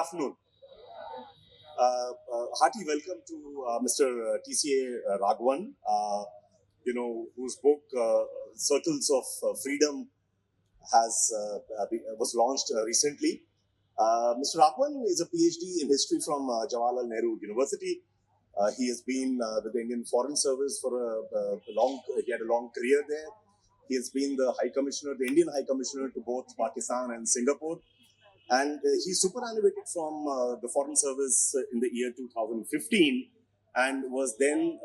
afternoon. Hearty welcome to Mr. TCA Raghavan, whose book Circles of Freedom was launched recently. Mr. Raghavan is a PhD in history from Jawaharlal Nehru University. He has been with the Indian Foreign Service for he had a long career there. He has been the Indian High Commissioner to both Pakistan and Singapore. And he superannuated from the Foreign Service in the year 2015 and was then,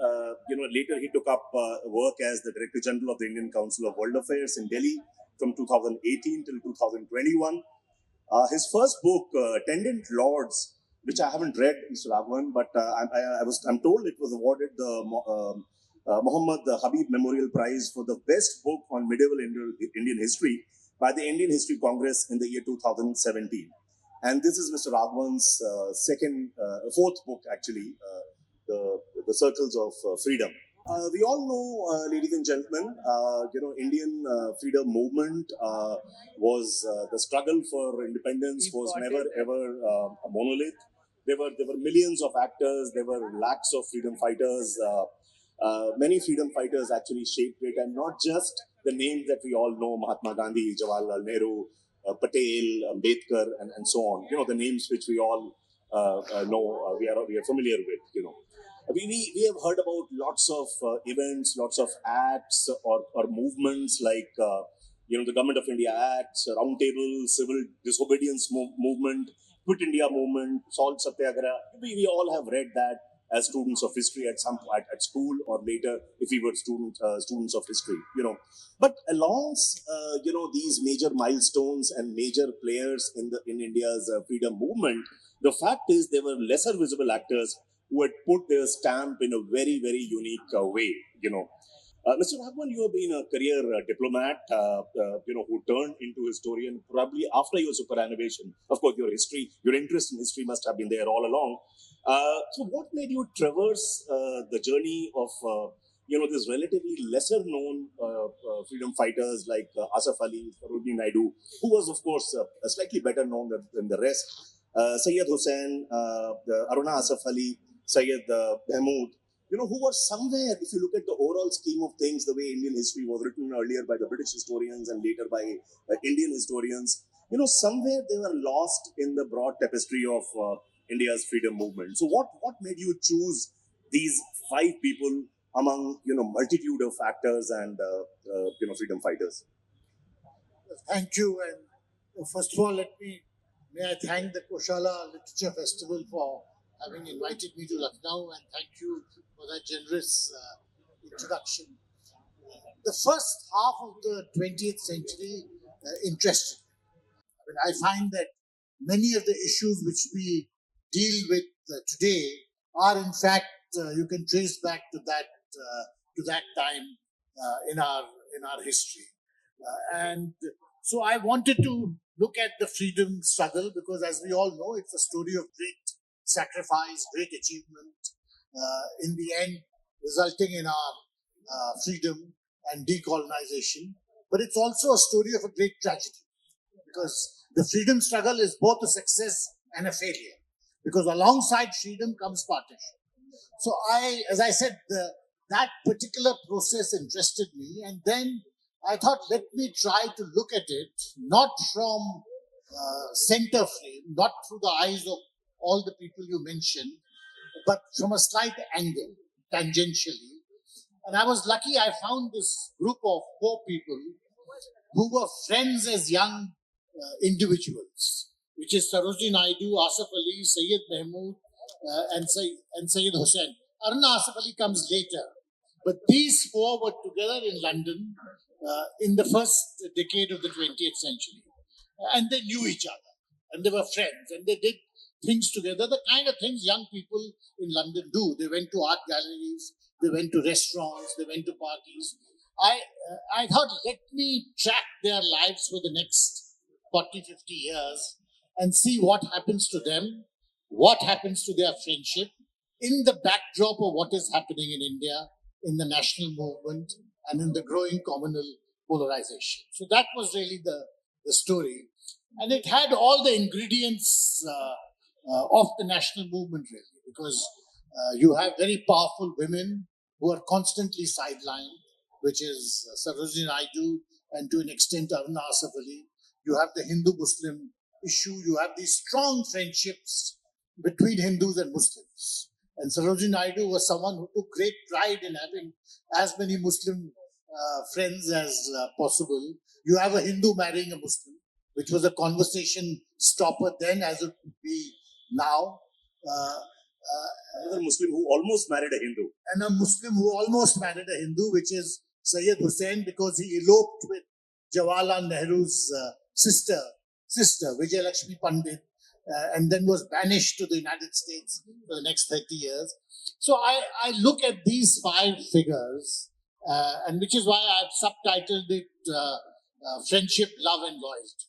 later he took up work as the Director General of the Indian Council of World Affairs in Delhi from 2018 till 2021. His first book, Attendant Lords, which I haven't read, Mr. Raghavan, but I'm told it was awarded the Muhammad Habib Memorial Prize for the best book on medieval Indian history by the Indian History Congress in the year 2017. And this is Mr. Raghavan's fourth book, actually, the Circles of Freedom. We all know, ladies and gentlemen, Indian freedom movement was the struggle for independence was never ever a monolith. There were millions of actors. There were lakhs of freedom fighters. Many freedom fighters actually shaped it, and not just the names that we all know: Mahatma Gandhi, Jawaharlal Nehru, Patel, Ambedkar, and so on. The names which we all know, we are familiar with. We have heard about lots of events, lots of acts or movements like the Government of India Acts, Roundtable, Civil Disobedience Movement, Quit India Movement, Salt Satyagraha. We all have read that as students of history at school, or later if we were students of history. But along these major milestones and major players in India's freedom movement, the fact is there were lesser visible actors who had put their stamp in a very, very unique way. Mr. Raghavan, you have been a career diplomat, who turned into historian probably after your superannuation. Of course, your interest in history must have been there all along. So what made you traverse the journey of, this relatively lesser known freedom fighters like Asaf Ali, Sarojini Naidu, who was, of course, slightly better known than the rest, Syed Hussain, Aruna Asaf Ali, Syed Mahmood, who were somewhere, if you look at the overall scheme of things, the way Indian history was written earlier by the British historians and later by Indian historians, somewhere they were lost in the broad tapestry of India's freedom movement. So what made you choose these 5 people among, multitude of actors and, freedom fighters? Thank you. And first of all, may I thank the Koshala Literature Festival for having invited me to Lucknow, and thank you for that generous introduction. The first half of the 20th century interested me. I find that many of the issues which we deal with today are, in fact, you can trace back to that time in our history. And so I wanted to look at the freedom struggle because, as we all know, it's a story of great sacrifice, great achievement, in the end resulting in our freedom and decolonization. But it's also a story of a great tragedy, because the freedom struggle is both a success and a failure, because alongside freedom comes partition. So as I said, that particular process interested me, and then I thought, let me try to look at it not from center frame, not through the eyes of all the people you mentioned, but from a slight angle, tangentially. And I was lucky, I found this group of 4 people who were friends as young individuals, which is Sarojini Naidu, Asaf Ali, Syed Mahmood, and Syed Hussain. Aruna Asaf Ali comes later. But these 4 were together in London in the first decade of the 20th century. And they knew each other, and they were friends, and they did things together, the kind of things young people in London do. They went to art galleries, they went to restaurants, they went to parties. I thought, let me track their lives for the next 40, 50 years and see what happens to them, what happens to their friendship in the backdrop of what is happening in India, in the national movement, and in the growing communal polarization. So that was really the story. And it had all the ingredients of the national movement, really, because you have very powerful women who are constantly sidelined, which is Sarojini Naidu and to an extent Asaf. You have the Hindu-Muslim issue. You have these strong friendships between Hindus and Muslims. And Sarojini Naidu was someone who took great pride in having as many Muslim friends as possible. You have a Hindu marrying a Muslim, which was a conversation stopper then, as it would be now. Another Muslim who almost married a Hindu. And a Muslim who almost married a Hindu, which is Sayyid Hussain, because he eloped with Jawaharlal Nehru's sister, Vijay Lakshmi Pandit, and then was banished to the United States for the next 30 years. So I look at these 5 figures, and which is why I've subtitled it Friendship, Love and Loyalty.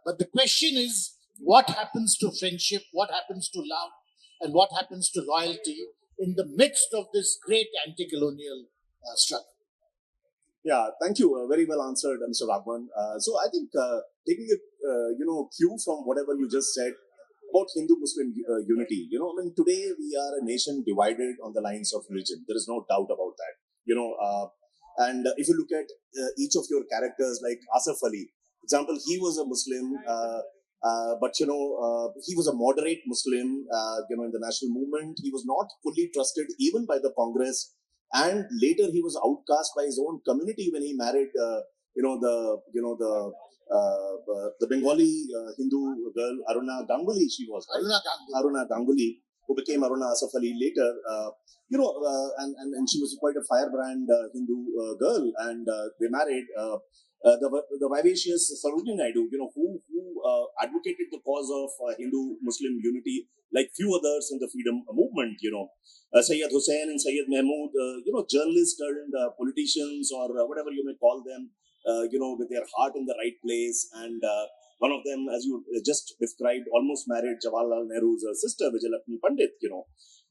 But the question is, what happens to friendship, what happens to love, and what happens to loyalty in the midst of this great anti-colonial struggle? Yeah, thank you. Very well answered, Mr. Raghavan. So I think taking a cue from whatever you just said about Hindu-Muslim unity. I mean, today we are a nation divided on the lines of religion. There is no doubt about that. And if you look at each of your characters, like Asaf Ali, for example, he was a Muslim, but he was a moderate Muslim. In the national movement, he was not fully trusted even by the Congress. And later he was outcast by his own community when he married, the Bengali Hindu girl, Aruna Ganguly, she was, right? Aruna Ganguly, who became Aruna Asaf Ali later, and she was quite a firebrand Hindu girl, and they married. The vivacious Sarojini Naidu, who advocated the cause of Hindu-Muslim unity like few others in the freedom movement, Sayyid Hussain and Sayyid Mahmood, journalists turned politicians or whatever you may call them, with their heart in the right place. And one of them, as you just described, almost married Jawaharlal Nehru's sister, Vijay Lakshmi Pandit, So,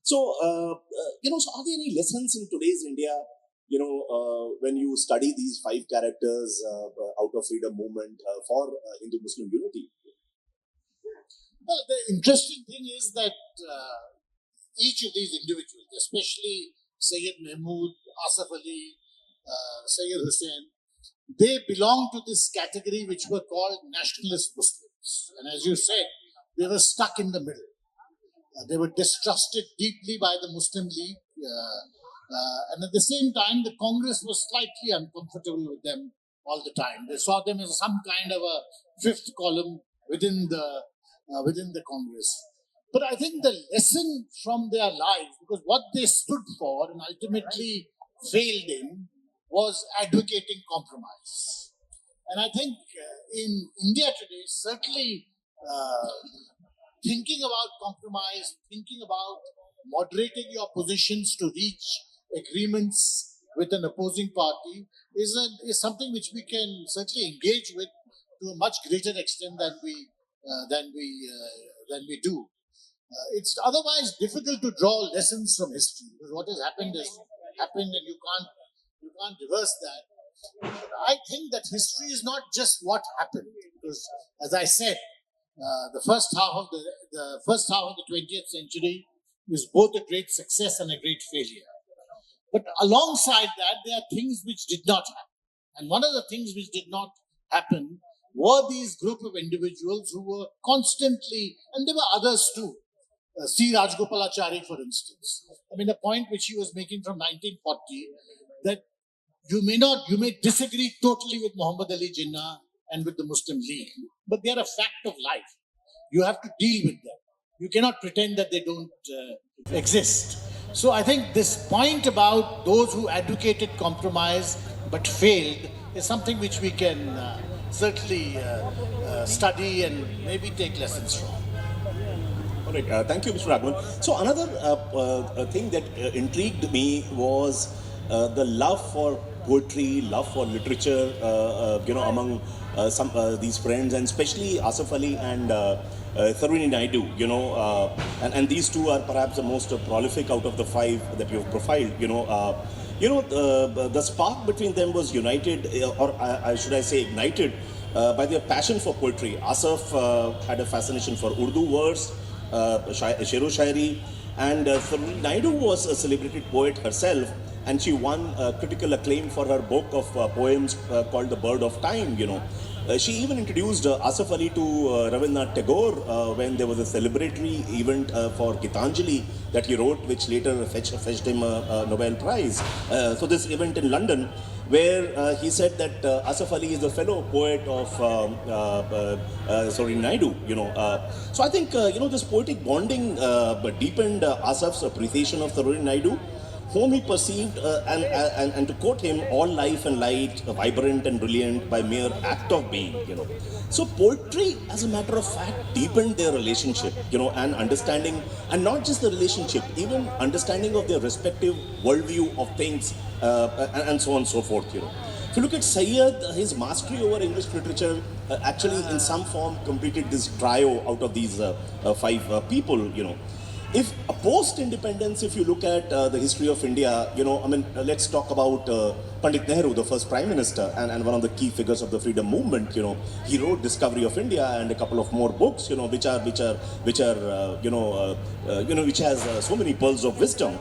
so are there any lessons in today's India, when you study these 5 characters out of freedom movement for Hindu-Muslim unity? Well, the interesting thing is that each of these individuals, especially Sayyid Mahmood, Asaf Ali, Sayyid Hussain, they belong to this category which were called nationalist Muslims. And as you said, they were stuck in the middle. They were distrusted deeply by the Muslim League. And at the same time, the Congress was slightly uncomfortable with them all the time. They saw them as some kind of a 5th column within the Congress. But I think the lesson from their lives, because what they stood for and ultimately failed in, was advocating compromise. And I think in India today, certainly thinking about compromise, thinking about moderating your positions to reach agreements with an opposing party is something which we can certainly engage with to a much greater extent than we do. It's otherwise difficult to draw lessons from history, because what has happened has happened, and you can't reverse that. But I think that history is not just what happened, because as I said, the first half of the 20th century is both a great success and a great failure. But alongside that, there are things which did not happen. And one of the things which did not happen were these group of individuals who were constantly, and there were others too. C. Rajgopalachari, for instance. I mean, the point which he was making from 1940, that you may disagree totally with Muhammad Ali Jinnah and with the Muslim League, but they are a fact of life. You have to deal with them. You cannot pretend that they don't exist. So I think this point about those who advocated compromise but failed is something which we can certainly study and maybe take lessons from. All right, thank you, Mr. Raghavan. So another thing that intrigued me was the love for poetry, love for literature, among some these friends, and especially Asaf Ali and Sarojini Naidu, and these two are perhaps the most prolific out of the 5 that you've profiled, the spark between them was united, or should I say ignited, by their passion for poetry. Asaf had a fascination for Urdu verse, Shero Shairi, and Sarojini Naidu was a celebrated poet herself, and she won critical acclaim for her book of poems called The Bird of Time, she even introduced Asaf Ali to Rabindranath Tagore when there was a celebratory event for Gitanjali that he wrote, which later fetched him a Nobel Prize. So this event in London, where he said that Asaf Ali is a fellow poet of Sarojini Naidu, So I think, this poetic bonding deepened Asaf's appreciation of Sarojini Naidu, whom he perceived, and to quote him, all life and light, vibrant and brilliant by mere act of being, So poetry, as a matter of fact, deepened their relationship, and understanding, and not just the relationship, even understanding of their respective worldview of things, and so on and so forth, If you look at Sayyid, his mastery over English literature actually in some form completed this trio out of these five people, If post-independence, if you look at the history of India, let's talk about Pandit Nehru, the first Prime Minister, and one of the key figures of the freedom movement. He wrote Discovery of India and a couple of more books, which has so many pearls of wisdom.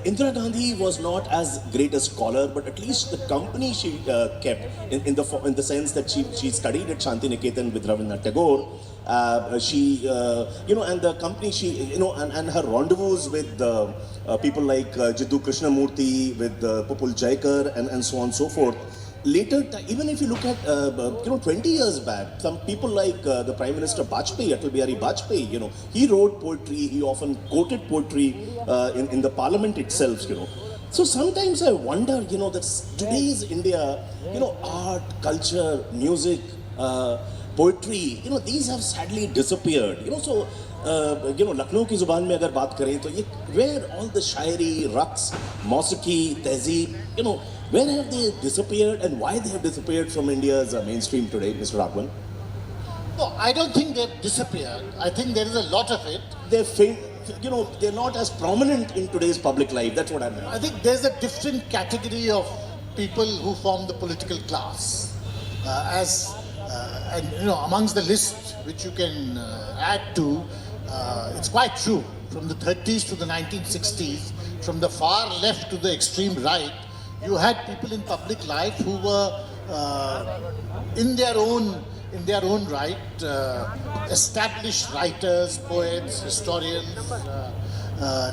Indira Gandhi was not as great a scholar, but at least the company she kept in the sense that she studied at Shanti Niketan with Rabindranath Tagore. And the company and her rendezvous with people like Jiddu Krishnamurti, with Popul Jaikar, and so on and so forth. Later, even if you look at 20 years back, some people like the Prime Minister Bajpayee, Atal Bihari Bajpayee, he wrote poetry. He often quoted poetry in the Parliament itself. So sometimes I wonder, that today's India, art, culture, music. Poetry, these have sadly disappeared. So, Lucknow की ज़ुबान में अगर बात करें तो ये where all the शायरी, रक्स, मौसीकी, तहज़ीब, where have they disappeared and why they have disappeared from India's mainstream today, Mr. Raghavan? No, I don't think they've disappeared. I think there is a lot of it. They're not as prominent in today's public life. That's what I mean. I think there's a different category of people who form the political class. Amongst the list which you can add to, it's quite true. From the 30s to the 1960s, from the far left to the extreme right, you had people in public life who were, in their own right, established writers, poets, historians,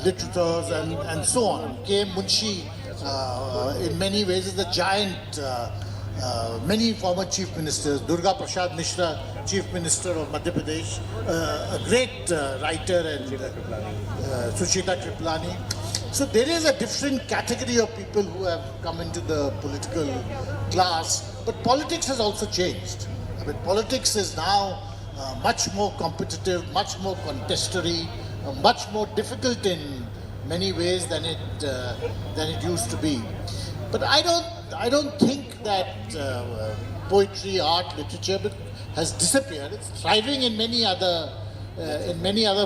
literators, and so on. K. Munshi, in many ways, is the giant. Many former chief ministers, Durga Prasad Mishra, chief minister of Madhya Pradesh, a great writer, and Sucheta Kriplani. So there is a different category of people who have come into the political class, but politics has also changed. I mean, politics is now much more competitive, much more contestatory, much more difficult in many ways than it used to be. But I don't think that poetry, art, literature has disappeared. It's thriving in many other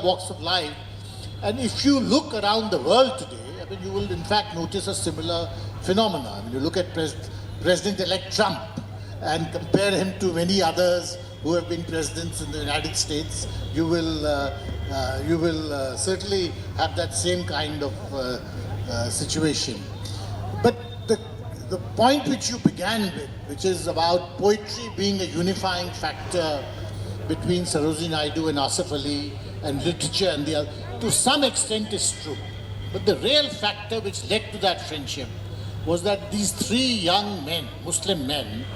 walks of life. And if you look around the world today, I mean, you will in fact notice a similar phenomenon. I mean, you look at President-elect Trump and compare him to many others who have been presidents in the United States, you will certainly have that same kind of situation. But the point which you began with, which is about poetry being a unifying factor between Sarojini Naidu and Asaf Ali, and literature and the other, to some extent is true. But the real factor which led to that friendship was that these three young men, Muslim men,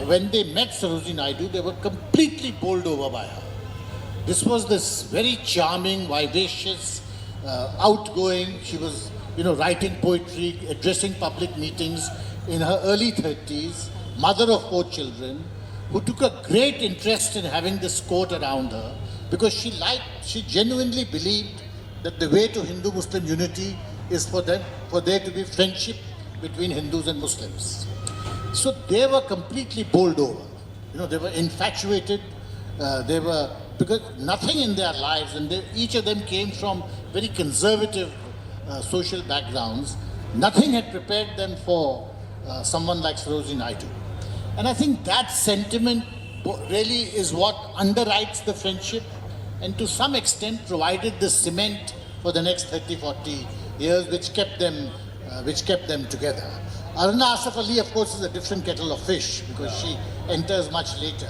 when they met Sarojini Naidu, they were completely bowled over by her. This was this very charming, vivacious, outgoing. She was, writing poetry, addressing public meetings in her early 30s, mother of 4 children, who took a great interest in having this court around her because she genuinely believed that the way to Hindu-Muslim unity is for there to be friendship between Hindus and Muslims. So they were completely bowled over. They were infatuated. Because nothing in their lives, and each of them came from very conservative social backgrounds, nothing had prepared them for someone like Sarojini Naidu. And I think that sentiment really is what underwrites the friendship. and to some extent provided the cement for the next 30, 40 years, which kept them together. Aruna Asaf Ali, of course, is a different kettle of fish because she enters much later.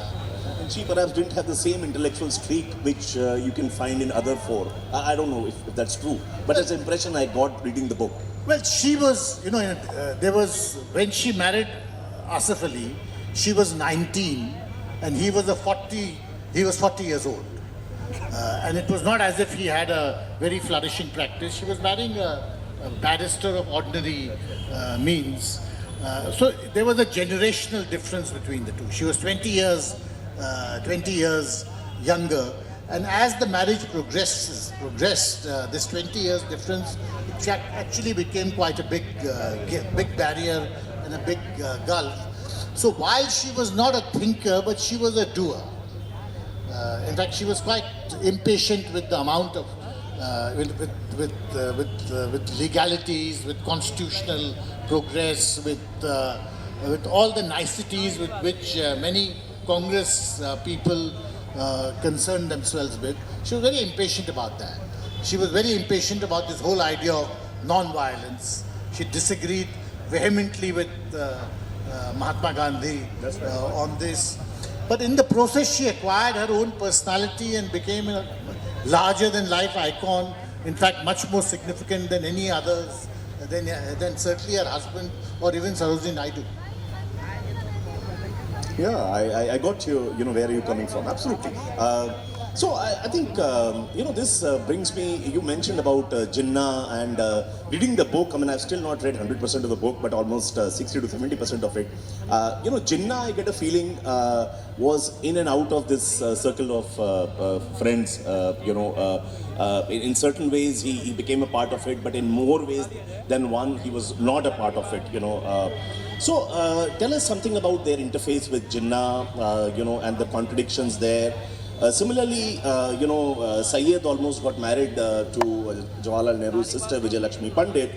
And she perhaps didn't have the same intellectual streak which you can find in other four. I don't know if that's true, but it's an impression I got reading the book. Well, she was, there was, when she married Asaf Ali, she was 19 and he was 40 years old. And it was not as if he had a very flourishing practice. She was marrying a barrister of ordinary means. So there was a generational difference between the two. She was 20 years younger, and as the marriage progressed, this 20 years difference actually became quite a big barrier and a big gulf. So while she was not a thinker, but she was a doer. In fact, she was quite impatient with the amount of with legalities, with constitutional progress, with all the niceties with which many Congress people concerned themselves with. She was very impatient about that. She was very impatient about this whole idea of non-violence. She disagreed vehemently with Mahatma Gandhi on this. But in the process, she acquired her own personality and became a larger-than-life icon. In fact, much more significant than any others, than certainly her husband or even Sarojini Naidu. Yeah, I got you, where are you coming from? Absolutely. So I think, this brings me, you mentioned about Jinnah and reading the book. I mean, I've still not read 100% of the book, but almost 60 to 70% of it. Jinnah, I get a feeling, was in and out of this circle of friends. In certain ways, he became a part of it, but in more ways than one, he was not a part of it, So tell us something about their interface with Jinnah, and the contradictions there. Similarly, Syed almost got married to Jawaharlal Nehru's sister, Vijayalakshmi Pandit.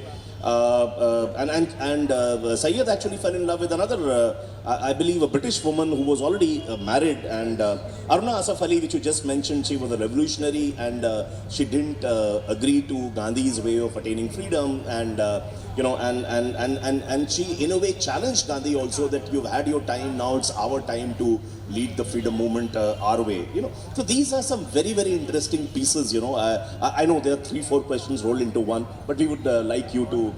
And Syed actually fell in love with another, I believe, a British woman who was already married. And Aruna Asaf Ali, which you just mentioned, she was a revolutionary and she didn't agree to Gandhi's way of attaining freedom. And and she in a way challenged Gandhi also that you've had your time, now it's our time to lead the freedom movement our way. So these are some very, very interesting pieces. I know there are 3-4 questions rolled into one, but we would like you to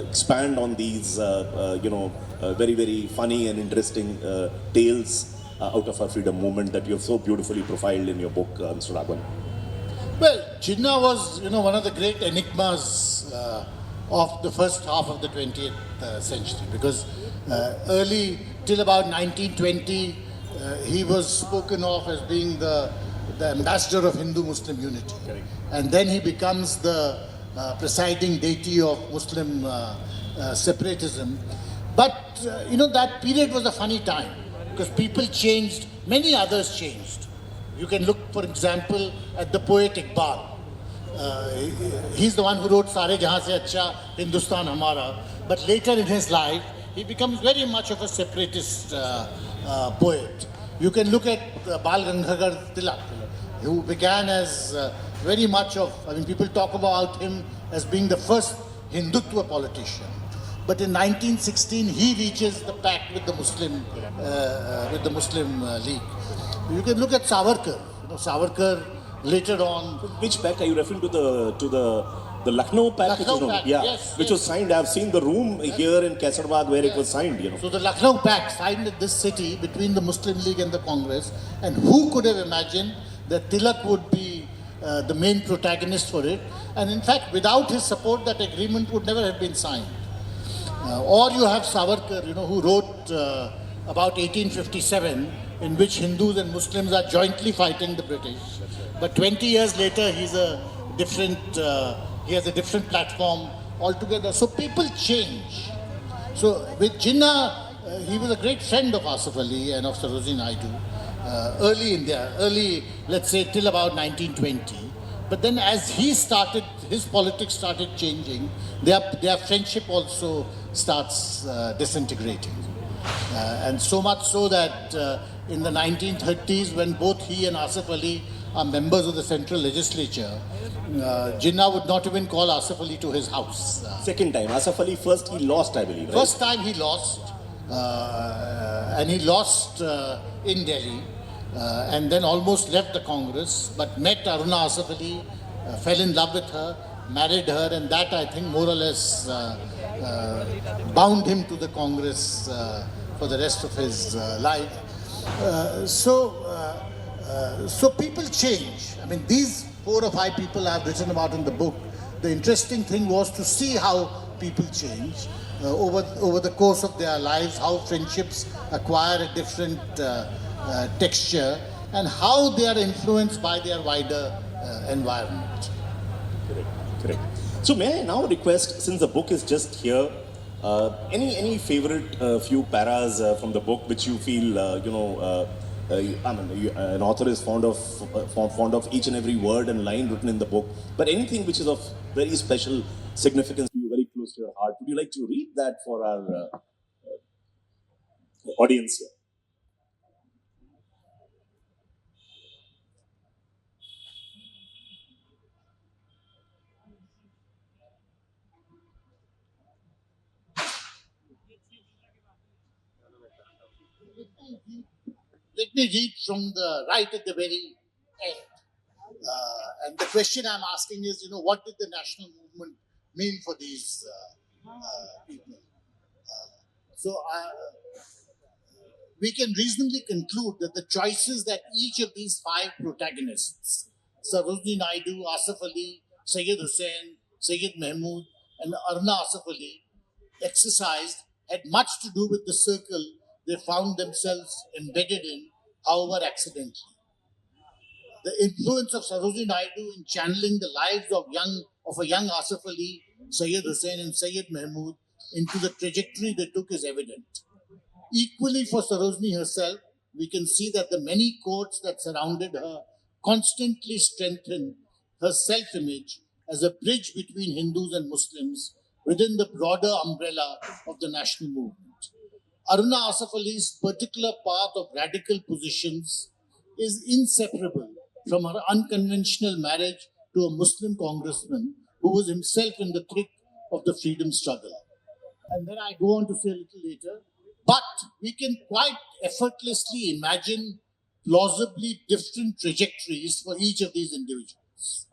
expand on these very, very funny and interesting tales out of our freedom movement that you have so beautifully profiled in your book, Mr. Raghavan. Well, Jinnah was, one of the great enigmas of the first half of the 20th century, because early till about 1920, he was spoken of as being the ambassador of Hindu-Muslim unity. Correct. And then he becomes the presiding deity of Muslim separatism. But, that period was a funny time because people changed, many others changed. You can look, for example, at the poet Iqbal. He's the one who wrote Sare Jahan Se Acha Hindustan Hamara. But later in his life, he becomes very much of a separatist poet. You can look at Bal Gangadhar Tilak, who began as very much of, people talk about him as being the first Hindutva politician. But in 1916, he reaches the pact with the Muslim League. You can look at Savarkar. Savarkar later on. Which pact are you referring to? The Lucknow pact, which was signed. I've seen the room here in Kaisarbagh where it was signed. So the Lucknow pact signed in this city between the Muslim League and the Congress, and who could have imagined that Tilak would be the main protagonist for it? And in fact, without his support, that agreement would never have been signed. Or you have Savarkar, who wrote about 1857, in which Hindus and Muslims are jointly fighting the British. But 20 years later, he has a different platform altogether. So people change. So with Jinnah, he was a great friend of Asaf Ali and of Sarojini Naidu early, let's say, till about 1920. But then as his politics started changing, their friendship also starts disintegrating. And so much so that in the 1930s when both he and Asaf Ali are members of the Central Legislature, Jinnah would not even call Asaf Ali to his house. Second time, Asaf Ali first he lost, I believe. Right? First time he lost, and he lost in Delhi, and then almost left the Congress, but met Aruna Asaf Ali, fell in love with her, married her, and that I think more or less bound him to the Congress for the rest of his life. So people change. I mean, these 4 or 5 people I've written about in the book, the interesting thing was to see how people change over the course of their lives, how friendships acquire a different texture, and how they are influenced by their wider environment. Correct. So may I now request, since the book is just here, any favorite few paras from the book which you feel an author is fond of each and every word and line written in the book, but anything which is of very special significance to you, very close to your heart, would you like to read that for our audience here? Let me read from the right at the very end. And the question I'm asking is, what did the national movement mean for these people? So we can reasonably conclude that the choices that each of these 5 protagonists, Sarojini Naidu, Asaf Ali, Sayyid Hussain, Sayyid Mahmood, and Aruna Asaf Ali, exercised had much to do with the circle they found themselves embedded in, however accidentally. The influence of Sarojini Naidu in channeling the lives of a young Asaf Ali, Sayyid Hussain, and Sayyid Mahmood into the trajectory they took is evident. Equally for Sarojini herself, we can see that the many courts that surrounded her constantly strengthened her self-image as a bridge between Hindus and Muslims within the broader umbrella of the national movement. Aruna Asaf Ali's particular path of radical positions is inseparable from her unconventional marriage to a Muslim congressman who was himself in the thick of the freedom struggle. And then I go on to say a little later, but we can quite effortlessly imagine plausibly different trajectories for each of these individuals.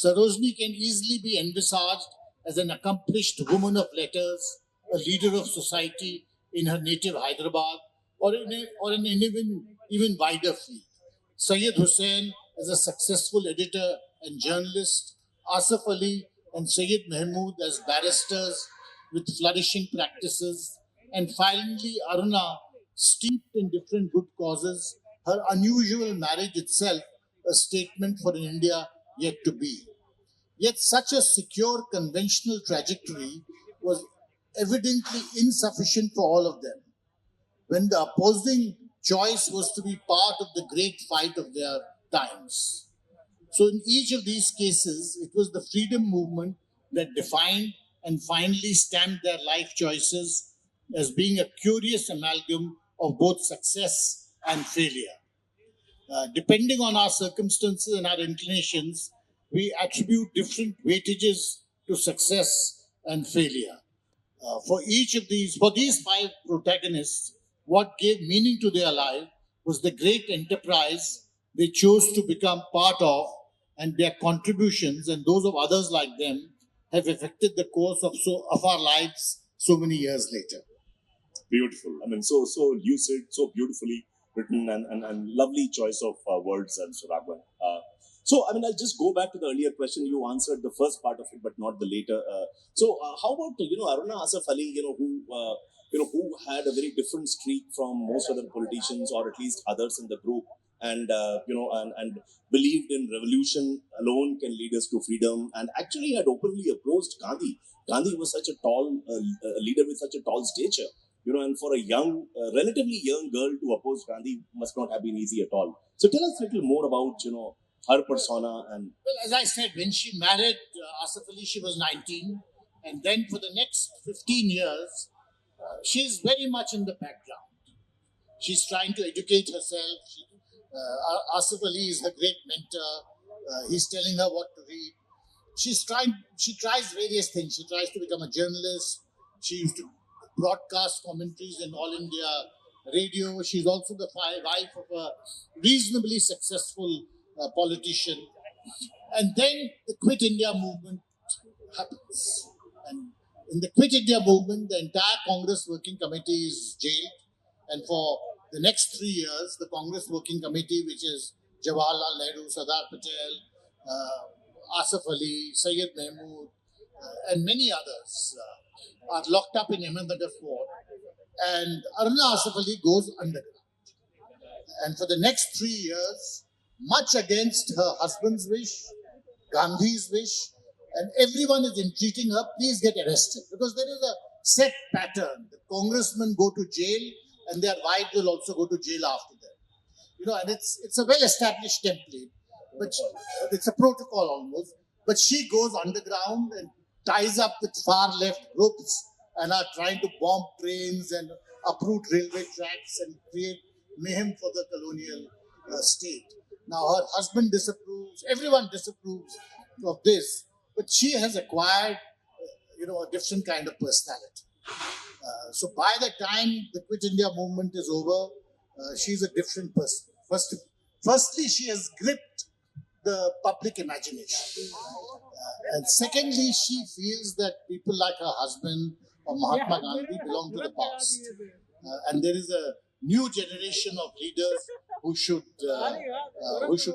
Sarojini can easily be envisaged as an accomplished woman of letters, a leader of society in her native Hyderabad, or in an even wider field. Sayyid Hussain as a successful editor and journalist, Asaf Ali and Sayyid Mahmood as barristers with flourishing practices, and finally Aruna, steeped in different good causes, her unusual marriage itself a statement for an India yet to be. Yet such a secure conventional trajectory was evidently insufficient for all of them, when the opposing choice was to be part of the great fight of their times. So in each of these cases, it was the freedom movement that defined and finally stamped their life choices as being a curious amalgam of both success and failure. Depending on our circumstances and our inclinations, we attribute different weightages to success and failure. For these 5 protagonists, what gave meaning to their life was the great enterprise they chose to become part of, and their contributions and those of others like them have affected the course of our lives so many years later. Beautiful. I mean, so lucid, so beautifully written, and lovely choice of words, Mr. Raghavan. So, I mean, I'll just go back to the earlier question. You answered the first part of it, but not the later. How about Aruna Asaf Ali? Who had a very different streak from most other politicians, or at least others in the group, and and believed in revolution alone can lead us to freedom, and actually had openly opposed Gandhi. Gandhi was such a tall leader with such a tall stature. And for a relatively young girl to oppose Gandhi must not have been easy at all. So tell us a little more about, her persona. And well, as I said, when she married Asaf Ali, she was 19, and then for the next 15 years, she's very much in the background. She's trying to educate herself. Asif Ali is her great mentor. He's telling her what to read. She tries various things. She tries to become a journalist. She used to broadcast commentaries in All India radio. She's also the wife of a reasonably successful politician. And then the Quit India movement happens. And in the Quit India movement, the entire Congress Working Committee is jailed. And for the next 3 years, the Congress Working Committee, which is Jawaharlal Nehru, Sardar Patel, Asaf Ali, Syed Mahmood, and many others are locked up in Ahmednagar Fort. And Aruna Asaf Ali goes underground. And for the next 3 years, much against her husband's wish, Gandhi's wish, and everyone is entreating her, please get arrested. Because there is a set pattern. The congressmen go to jail and their wives will also go to jail after them. And it's a well-established template, but it's a protocol almost. But she goes underground and ties up with far-left groups and are trying to bomb trains and uproot railway tracks and create mayhem for the colonial state. Now her husband disapproves, everyone disapproves of this, but she has acquired, a different kind of personality. So by the time the Quit India movement is over, she's a different person. Firstly, she has gripped the public imagination. And secondly, she feels that people like her husband or Mahatma Gandhi belong to the past. And there is a new generation of leaders who should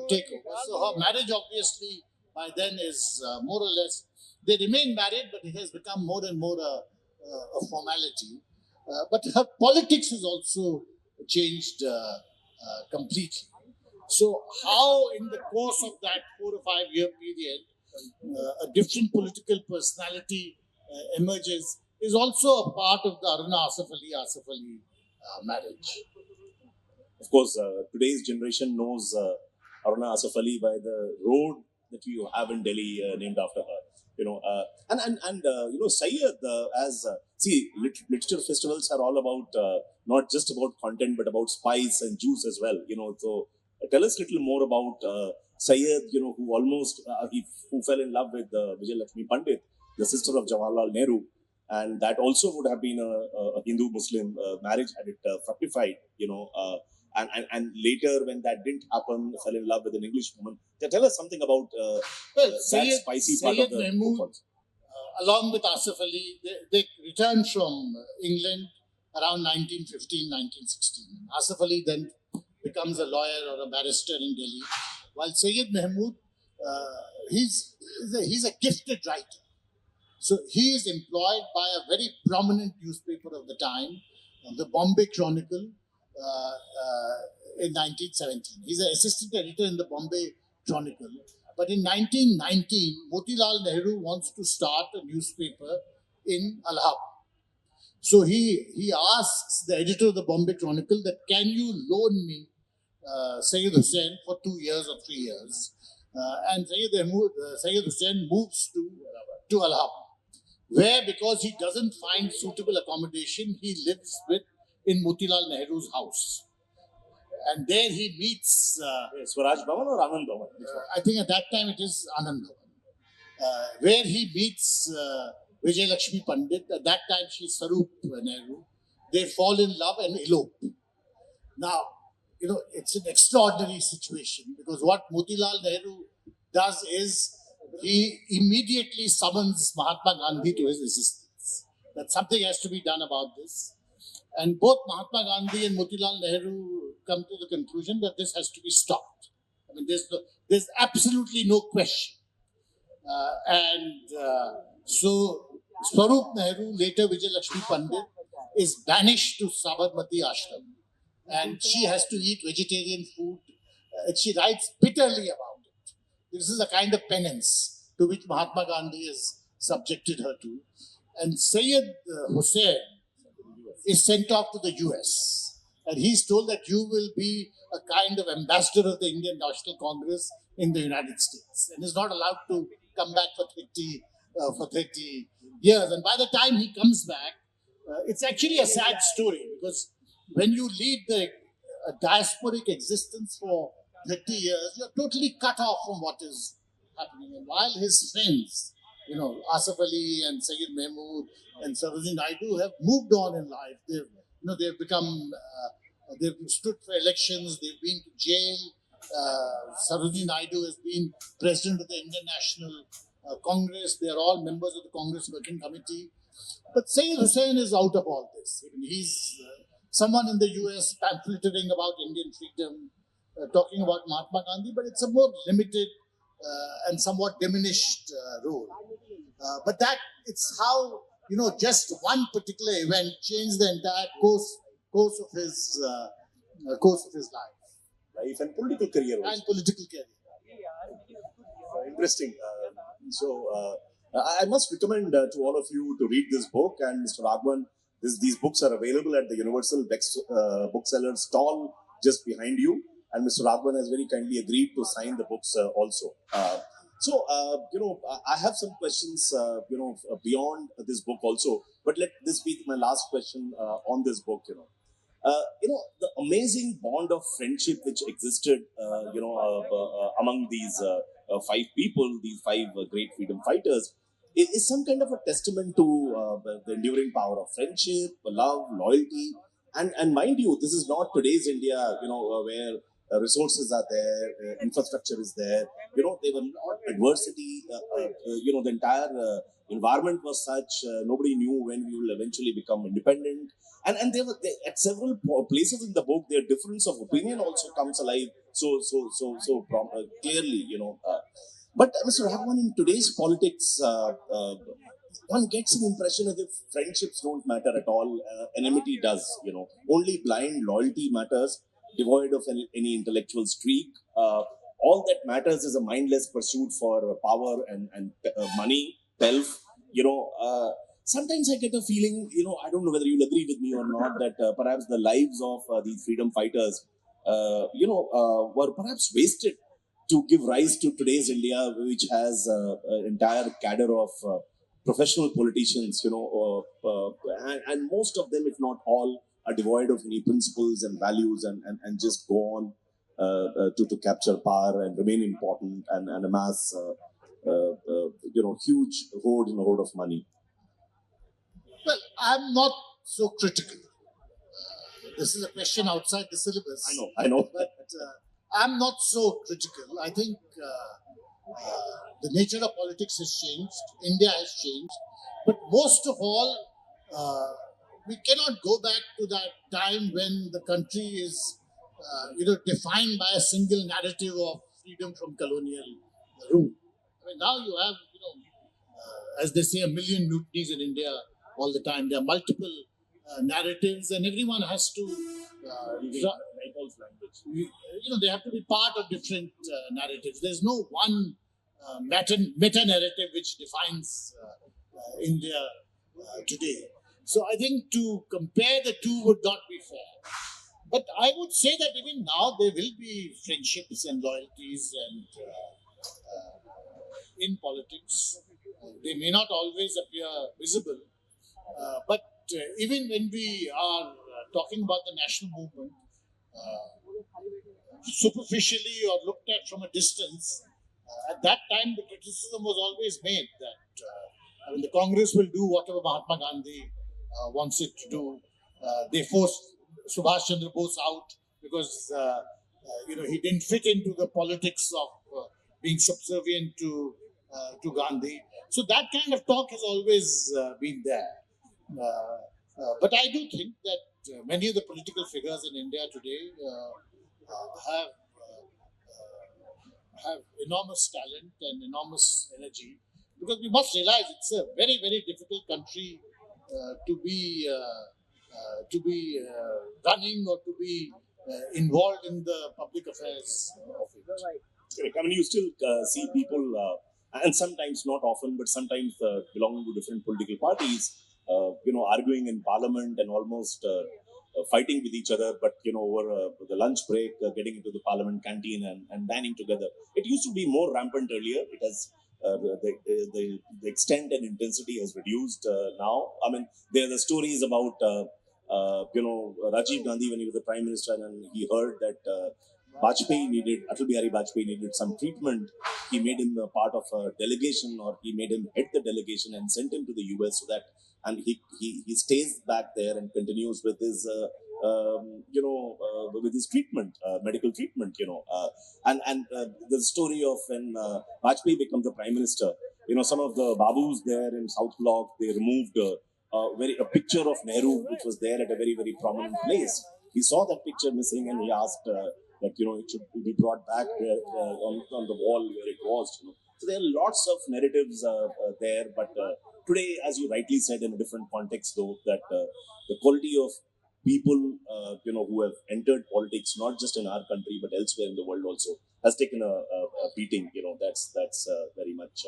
take over. So her marriage, obviously, by then is more or less, they remain married, but it has become more and more a formality. But her politics has also changed completely. So how in the course of that 4 or 5 year period, a different political personality emerges is also a part of the Aruna Asaf Ali marriage. Of course, today's generation knows Aruna Asaf Ali by the road that you have in Delhi named after her. Syed, literature festivals are all about not just about content but about spice and juice as well. So tell us a little more about Syed, who almost who fell in love with Vijay Lakshmi Pandit, the sister of Jawaharlal Nehru, and that also would have been a Hindu-Muslim marriage had it fructified. And later, when that didn't happen, fell in love with an English woman. Tell us something about that spicy part of the Mahmood, along with Asaf Ali, they returned from England around 1915, 1916. Asaf Ali then becomes a lawyer or a barrister in Delhi, while Syed Mahmood, he's a gifted writer. So he is employed by a very prominent newspaper of the time, the Bombay Chronicle, in 1917. He's an assistant editor in the Bombay Chronicle. But in 1919, Motilal Nehru wants to start a newspaper in Allahabad. So he asks the editor of the Bombay Chronicle that, can you loan me Syed Hussain for 2 years or 3 years? And Syed Hussain moves to Allahabad, where, because he doesn't find suitable accommodation, he lives in Motilal Nehru's house. And there he meets... Swaraj Bhavan or Anand Bhavan? I think at that time it is Anand Bhavan. Where he meets Vijay Lakshmi Pandit. At that time she's Sarup Nehru. They fall in love and elope. Now, it's an extraordinary situation, because what Motilal Nehru does is he immediately summons Mahatma Gandhi to his assistance. That something has to be done about this. And both Mahatma Gandhi and Motilal Nehru come to the conclusion that this has to be stopped. I mean, there's absolutely no question. So Swarup Nehru, later Vijay Lakshmi Pandit, is banished to Sabarmati Ashram. And she has to eat vegetarian food. She writes bitterly about it. This is a kind of penance to which Mahatma Gandhi has subjected her to. And Syed Hussain is sent off to the US. And he's told that you will be a kind of ambassador of the Indian National Congress in the United States. And is not allowed to come back for 30 years. And by the time he comes back, it's actually a sad story, because when you lead a diasporic existence for 30 years, you're totally cut off from what is happening. And while his friends, Asaf Ali and Sayyid Mahmood and Sarojini Naidu have moved on in life, they've become, they've stood for elections, they've been to jail. Sarojini Naidu has been president of the Indian National Congress. They are all members of the Congress Working Committee. But Sayyid Hussain is out of all this. I mean, he's someone in the US pamphleteering about Indian freedom, talking about Mahatma Gandhi, but it's a more limited and somewhat diminished role. But it's how, just one particular event changed the entire course of his Life and political career also. and political career. Interesting. I must recommend to all of you to read this book. And Mr. Raghavan, these books are available at the Universal Bookseller stall just behind you. And Mr. Raghavan has very kindly agreed to sign the books also. I have some questions, beyond this book also. But let this be my last question on this book. The amazing bond of friendship which existed, among these five people, these five great freedom fighters, is some kind of a testament to the enduring power of friendship, love, loyalty, and mind you, this is not today's India, where resources are there, infrastructure is there. There were not adversity. The entire environment was such. Nobody knew when we will eventually become independent. And at several places in the book, their difference of opinion also comes alive clearly. But Mr. Raghavan, in today's politics, one gets an impression as if friendships don't matter at all. Enmity does. Only blind loyalty matters, devoid of any intellectual streak. All that matters is a mindless pursuit for power and money, pelf. Sometimes I get a feeling, I don't know whether you'll agree with me or not, that perhaps the lives of these freedom fighters, were perhaps wasted to give rise to today's India, which has an entire cadre of professional politicians, and most of them, if not all, are devoid of any principles and values and just go on to capture power and remain important and amass, huge hoard of money. Well, I'm not so critical. This is a question outside the syllabus. I know. But I'm not so critical. I think the nature of politics has changed. India has changed. But most of all, we cannot go back to that time when the country is, defined by a single narrative of freedom from colonial rule. I mean, now you have, as they say, a million mutinies in India all the time. There are multiple narratives, and everyone has to, they have to be part of different narratives. There's no one meta narrative which defines India today. So I think to compare the two would not be fair. But I would say that even now there will be friendships and loyalties and in politics. They may not always appear visible, but even when we are talking about the national movement, superficially or looked at from a distance, at that time the criticism was always made that the Congress will do whatever Mahatma Gandhi wants it to do. They forced Subhash Chandra Bose out because he didn't fit into the politics of being subservient to Gandhi. So that kind of talk has always been there. But I do think that many of the political figures in India today have enormous talent and enormous energy, because we must realize it's a very, very difficult country to be running or to be involved in the public affairs of it. Correct. I mean, you still see people, and sometimes not often, but sometimes belonging to different political parties, arguing in parliament and almost fighting with each other, but over the lunch break, getting into the parliament canteen and dining together. It used to be more rampant earlier. It has the extent and intensity has reduced now. I mean, there are the stories about Rajiv Gandhi, when he was the Prime Minister, and he heard that Atal Bihari Vajpayee needed some treatment, he made him a part of a delegation, or he made him head the delegation and sent him to the US, so that, and he stays back there and continues with his with his treatment, medical treatment, and the story of when Vajpayee becomes the Prime Minister, some of the babus there in South Block, they removed a picture of Nehru, which was there at a very, very prominent place. He saw that picture missing, and he asked that it should be brought back on the wall where it was. So there are lots of narratives there, but today, as you rightly said, in a different context, though, that the quality of people who have entered politics, not just in our country but elsewhere in the world also, has taken a beating. That's very much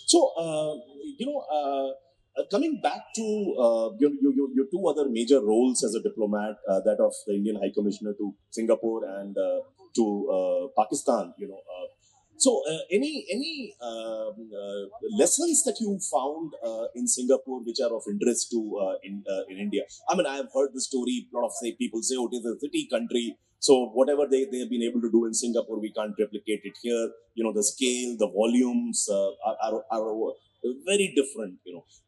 so. Coming back to your two other major roles as a diplomat, that of the Indian High Commissioner to Singapore and to Pakistan, so any lessons that you found in Singapore which are of interest to in India? I mean, I have heard the story. A lot of people say, "Oh, it is a city country, so whatever they have been able to do in Singapore, we can't replicate it here." The scale, the volumes are very different.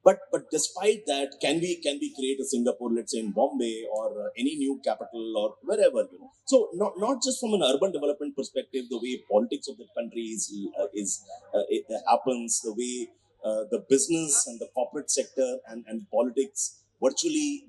But despite that, can we create a Singapore, let's say in Bombay, or any new capital or wherever? So not just from an urban development perspective, the way politics of the country it happens, the way the business and the corporate sector and politics virtually,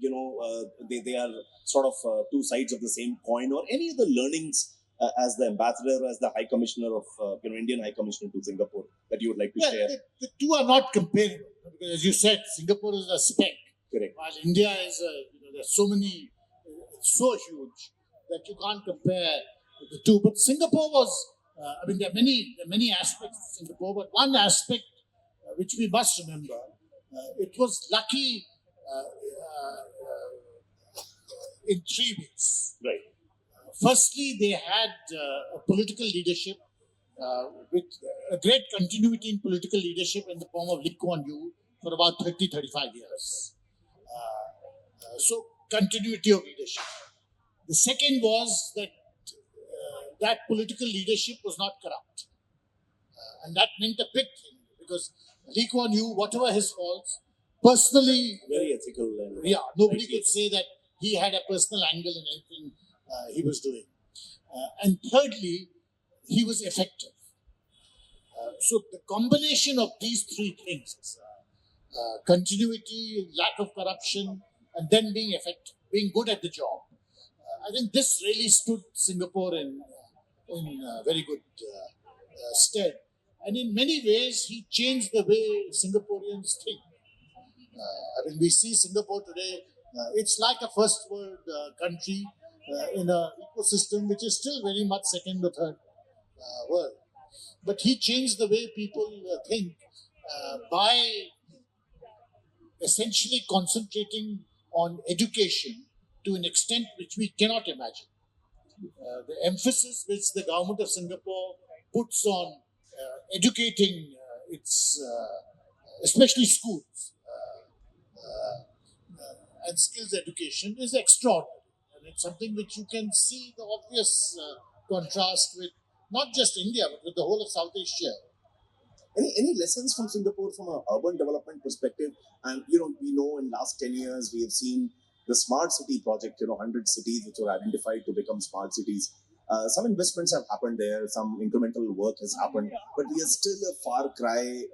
they are sort of two sides of the same coin, or any of the learnings as the ambassador, as the High Commissioner of Indian High Commissioner to Singapore, that you would like to share? The two are not comparable, because as you said, Singapore is a speck. Correct. While India is there's so many, it's so huge that you can't compare the two. But Singapore was, there are many aspects of Singapore, but one aspect which we must remember, it was lucky in three ways. Right. Firstly, they had a political leadership with a great continuity in political leadership in the form of Lee Kuan Yew for about 30-35 years. So continuity of leadership. The second was that that political leadership was not corrupt. And that meant a big thing, because Lee Kuan Yew, whatever his faults, personally, very ethical. Nobody could say that he had a personal angle in anything he was doing. And thirdly, he was effective. So the combination of these three things, continuity, lack of corruption, and then being effective, being good at the job, I think this really stood Singapore in very good stead. And in many ways, he changed the way Singaporeans think. We see Singapore today, it's like a first world country in an ecosystem which is still very much second or third world. But he changed the way people think by essentially concentrating on education to an extent which we cannot imagine. The emphasis which the government of Singapore puts on educating its, especially schools, and skills education is extraordinary. And it's something which you can see the obvious contrast with not just India, but with the whole of South Asia. Any lessons from Singapore from an urban development perspective? And we know in last 10 years we have seen the smart city project, 100 cities which were identified to become smart cities. Some investments have happened there, some incremental work has happened, but we are still a far cry,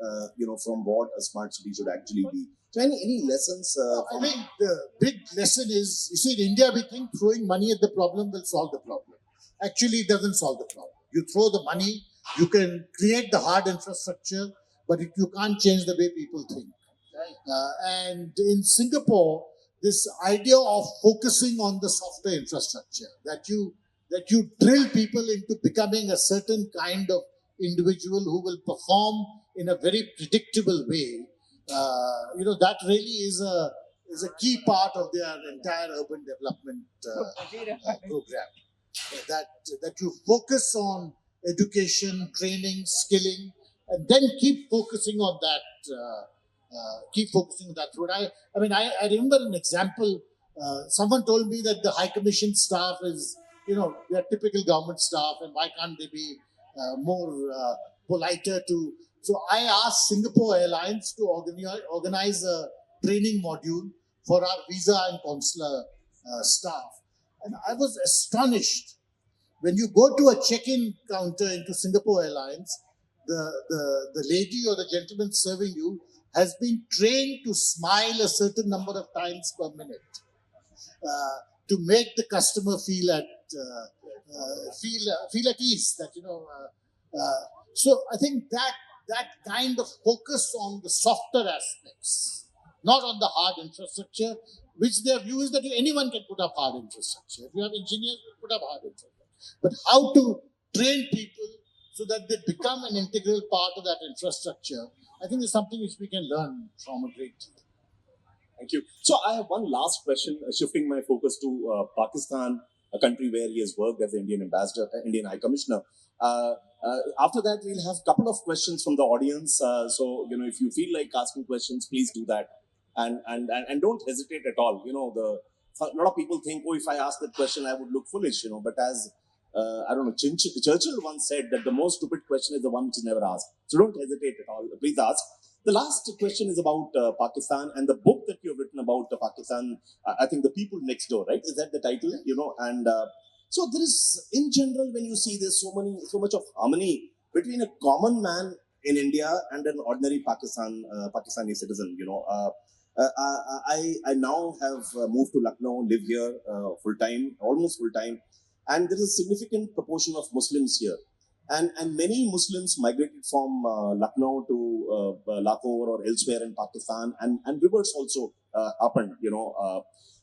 from what a smart city should actually be. So any lessons? I think the big lesson is, you see, in India we think throwing money at the problem will solve the problem. Actually, it doesn't solve the problem. You throw the money, you can create the hard infrastructure, but you can't change the way people think. And in Singapore, this idea of focusing on the software infrastructure, that you drill people into becoming a certain kind of individual who will perform in a very predictable way, that really is a key part of their entire urban development program. That you focus on education, training, skilling, and then keep focusing on that. Keep focusing on that road. I remember an example Someone told me that the High Commission staff is, they're typical government staff, and why can't they be more politer to? So I asked Singapore Airlines to organize a training module for our visa and consular staff, and I was astonished when you go to a check-in counter into Singapore Airlines. The lady or the gentleman serving you has been trained to smile a certain number of times per minute to make the customer feel at ease. So I think that kind of focus on the softer aspects, not on the hard infrastructure, which their view is that anyone can put up hard infrastructure. If you have engineers, you put up hard infrastructure. But how to train people so that they become an integral part of that infrastructure, I think is something which we can learn from a great deal. Thank you. So I have one last question, shifting my focus to Pakistan, a country where he has worked as the Indian ambassador, Indian High Commissioner. After that, we'll have a couple of questions from the audience. So if you feel like asking questions, please do that, and don't hesitate at all. A lot of people think, oh, if I ask that question, I would look foolish. But as I don't know, Churchill once said that the most stupid question is the one which is never asked. So don't hesitate at all. Please ask. The last question is about Pakistan and the book that you have written about Pakistan. I think The People Next Door, right? Is that the title? And so there is, in general, when you see there's so much of harmony between a common man in India and an ordinary Pakistani citizen. I now have moved to Lucknow, live here full time, almost full time, and there is a significant proportion of Muslims here. And many Muslims migrated from Lucknow to Lahore or elsewhere in Pakistan, and reverse also happened.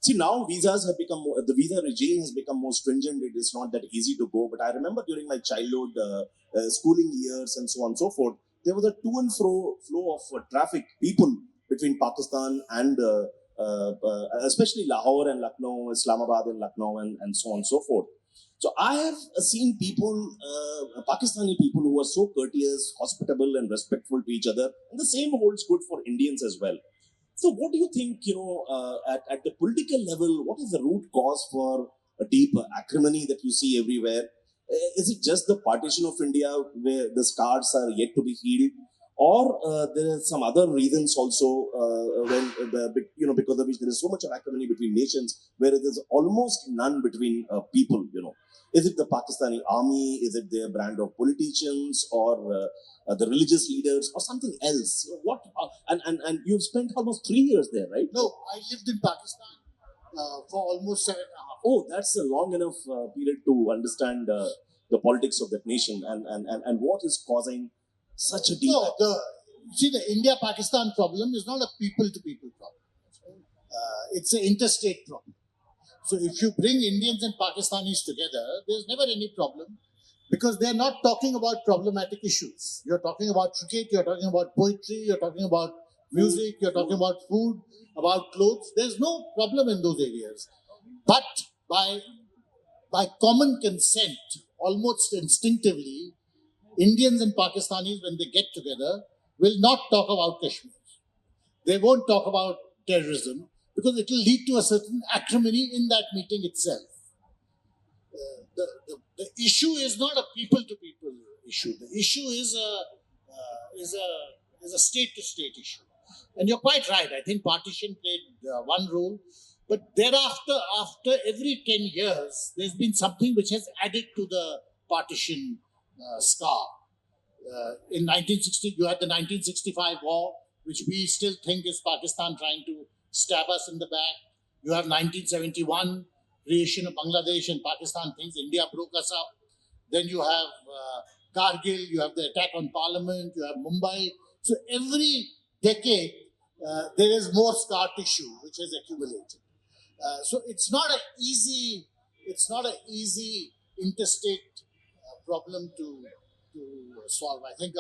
See, now the visa regime has become more stringent. It is not that easy to go. But I remember during my childhood, schooling years, and so on and so forth, there was a to and fro flow of traffic, people between Pakistan and especially Lahore and Lucknow, Islamabad and Lucknow, and so on and so forth. So I have seen people, Pakistani people, who are so courteous, hospitable, and respectful to each other. And the same holds good for Indians as well. So what do you think, at the political level, what is the root cause for a deep acrimony that you see everywhere? Is it just the partition of India where the scars are yet to be healed? Or there are some other reasons also because of which there is so much of acrimony between nations, whereas there's almost none between people, Is it the Pakistani army? Is it their brand of politicians or the religious leaders or something else? What? And you've spent almost 3 years there, right? No, I lived in Pakistan for almost 7.5 years. Oh, that's a long enough period to understand the politics of that nation and what is causing such a deep... No, the India-Pakistan problem is not a people-to-people problem. It's an interstate problem. So if you bring Indians and Pakistanis together, there's never any problem because they're not talking about problematic issues. You're talking about cricket, you're talking about poetry, you're talking about music, you're talking about food, about clothes. There's no problem in those areas. But by common consent, almost instinctively, Indians and Pakistanis, when they get together, will not talk about Kashmir. They won't talk about terrorism because it will lead to a certain acrimony in that meeting itself. The issue is not a people-to-people issue. The issue is a state-to-state issue. And you're quite right. I think partition played one role. But thereafter, after every 10 years, there's been something which has added to the partition scar. In 1960, you had the 1965 war, which we still think is Pakistan trying to stab us in the back. You have 1971, creation of Bangladesh, and Pakistan thinks India broke us up. Then you have Kargil, you have the attack on Parliament, you have Mumbai. So every decade, there is more scar tissue which has accumulated. So it's not an easy interstate problem to solve. I think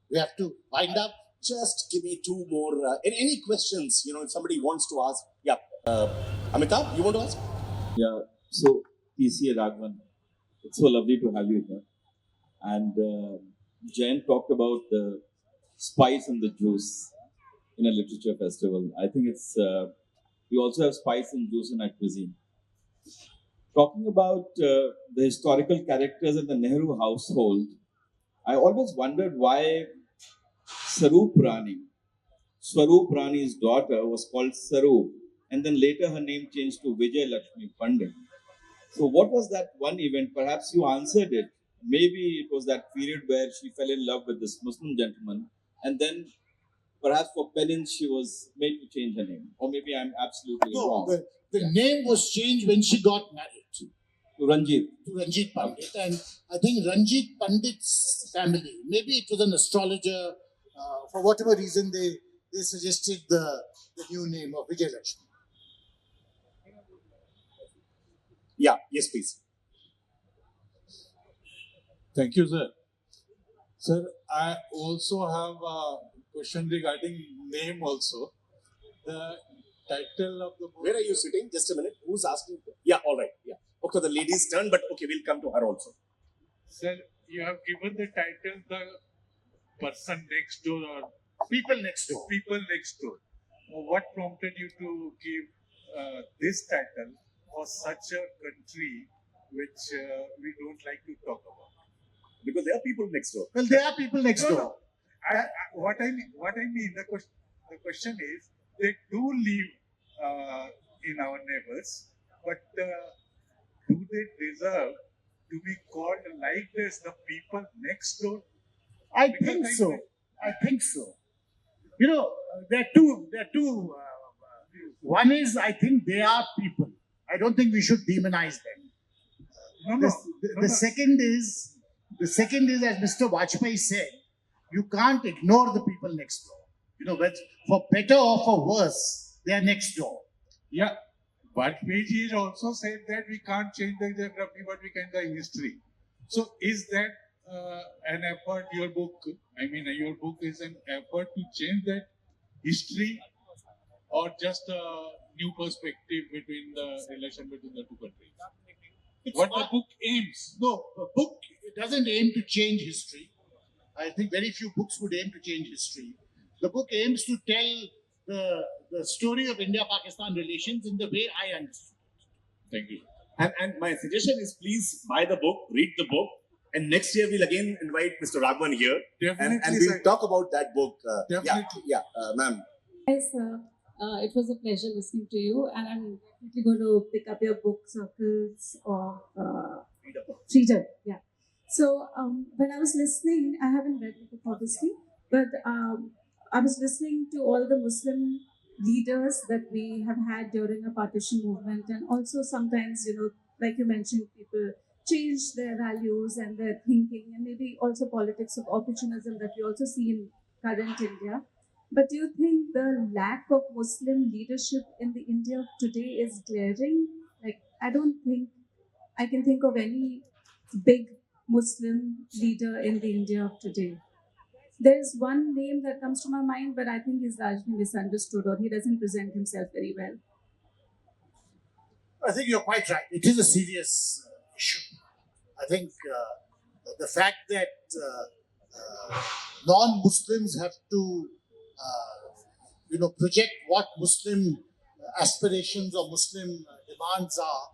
we have to wind up. Just give me two more. Any questions? If somebody wants to ask. Yeah. Amitabh, you want to ask? Yeah. So, TCA Raghavan, it's so lovely to have you here. And Jayant talked about the spice and the juice in a literature festival. I think it's We also have spice and juice in our cuisine. Talking about the historical characters in the Nehru household, I always wondered why Sarup Rani, Swarup Rani's daughter, was called Sarup, and then later her name changed to Vijay Lakshmi Pandit. So, what was that one event? Perhaps you answered it. Maybe it was that period where she fell in love with this Muslim gentleman, and then perhaps for penance she was made to change her name. Or maybe I'm absolutely No, wrong. the name was changed when she got married To Ranjit. to Ranjit Pandit. And I think Ranjit Pandit's family, maybe it was an astrologer, for whatever reason, they suggested the new name of Vijay Lakshmi. Yeah, yes, please. Thank you, sir. Sir, I also have a question regarding name also. The title of the book. Where are you sitting? Just a minute. Who's asking? Yeah, all right. Yeah. Okay, the lady's turn, but okay, we'll come to her also. Sir, you have given the title The Person Next Door or People Next Door. People Next Door. What prompted you to give this title for such a country which we don't like to talk about? Because there are people next door. Well, there are people next door. No. What I mean, the question is, they do live in our neighbors, but do they deserve to be called like this, the people next door? I Because think I- so. I think so. You know, there are two. One is, I think they are people. I don't think we should demonize them. The second is, as Mr. Vajpayee said, you can't ignore the people next door. You know, but for better or for worse, they are next door. Yeah, but Vajpayee also said that we can't change the geography, but we can the history. So is that an effort, your book is an effort to change that history, or just a new perspective between the relation between the two countries? It's What not- the book aims? No, a book doesn't aim to change history. I think very few books would aim to change history. The book aims to tell the story of India-Pakistan relations in the way I understood. Thank you. And my suggestion is please buy the book, read the book, and next year we'll again invite Mr. Raghavan here and we'll sir. talk about that book. Definitely. Ma'am. Hi, sir. It was a pleasure listening to you, and I'm definitely going to pick up your book, Circles of Freedom. Yeah. So when I was listening, I haven't read the book obviously, but I was listening to all the Muslim leaders that we have had during a partition movement, and also sometimes, like you mentioned, people change their values and their thinking, and maybe also politics of opportunism that we also see in current India. But do you think the lack of Muslim leadership in the India of today is glaring? Like, I don't think I can think of any big Muslim leader in the India of today. There's one name that comes to my mind, but I think he's largely misunderstood, or he doesn't present himself very well. I think you're quite right. It is a serious issue. I think the fact that non-Muslims have to, project what Muslim aspirations or Muslim demands are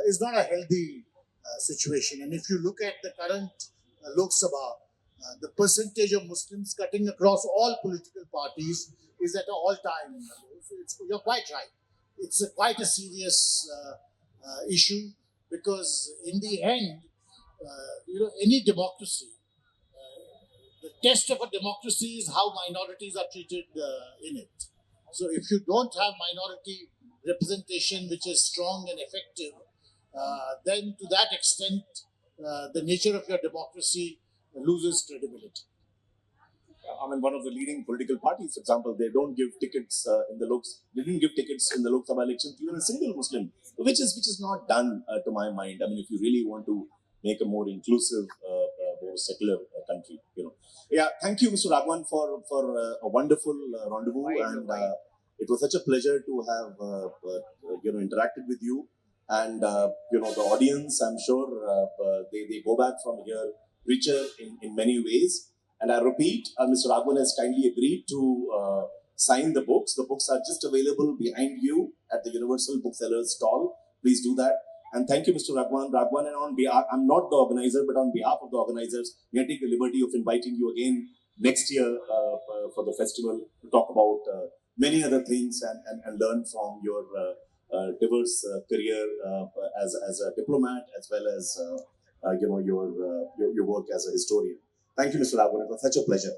is not a healthy situation. And if you look at the current Lok Sabha, the percentage of Muslims cutting across all political parties is at an all-time low. So you're quite right. It's quite a serious issue, because in the end, any democracy, the test of a democracy is how minorities are treated in it. So if you don't have minority representation which is strong and effective, then to that extent, the nature of your democracy loses credibility. I mean, one of the leading political parties, for example, they don't give tickets They didn't give tickets in the Lok Sabha election to even a single Muslim, which is not done to my mind. I mean, if you really want to make a more inclusive, more secular country, Yeah, thank you, Mr. Raghavan, for a wonderful rendezvous, and it was such a pleasure to have interacted with you, and the audience. I'm sure they go back from here richer in many ways. And I repeat, Mr. Raghavan has kindly agreed to sign the books. The books are just available behind you at the Universal Booksellers stall. Please do that. And thank you, Mr. Raghavan. Raghavan, and on behalf, I'm not the organizer, but on behalf of the organizers, we take the liberty of inviting you again next year for the festival to talk about many other things and learn from your diverse career as a diplomat, as well as your work as a historian. Thank you, Mr. Raghavan. It was such a pleasure.